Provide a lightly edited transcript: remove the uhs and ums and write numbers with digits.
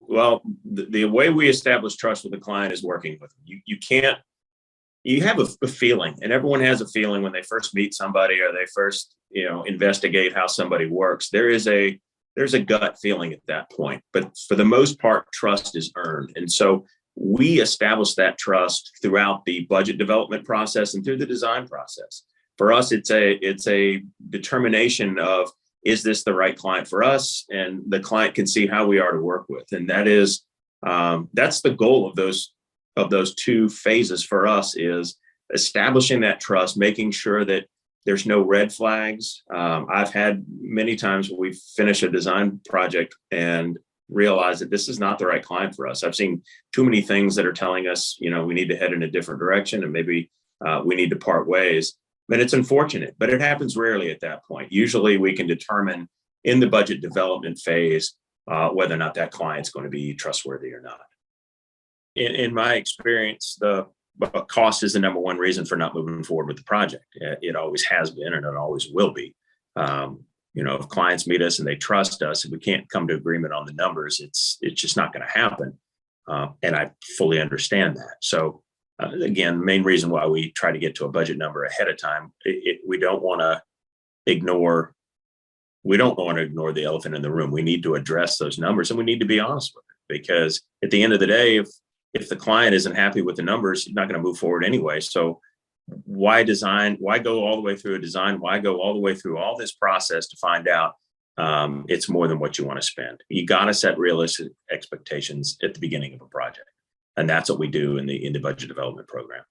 Well, the way we establish trust with the client is working with them. You can't, you have a feeling, and everyone has a feeling when they first meet somebody or they first, investigate how somebody works. There's a gut feeling at that point, but for the most part, trust is earned. And so we establish that trust throughout the budget development process and through the design process. For us, it's a determination of, is this the right client for us? And the client can see how we are to work with. And that's the goal of those two phases for us, is establishing that trust, making sure that there's no red flags. I've had many times when we finish a design project and realize that this is not the right client for us. I've seen too many things that are telling us, we need to head in a different direction, and maybe we need to part ways. But it's unfortunate, but it happens rarely at that point. Usually we can determine in the budget development phase whether or not that client's going to be trustworthy or not. In my experience, the cost is the number one reason for not moving forward with the project. It always has been, and it always will be. If clients meet us and they trust us, if we can't come to agreement on the numbers, it's just not going to happen. And I fully understand that. So again, the main reason why we try to get to a budget number ahead of time, we don't want to ignore the elephant in the room. We need to address those numbers, and we need to be honest with it, because at the end of the day, if the client isn't happy with the numbers, he's not going to move forward anyway. So why design? Why go all the way through a design? Why go all the way through all this process to find out it's more than what you want to spend? You got to set realistic expectations at the beginning of a project. And that's what we do in the budget development program.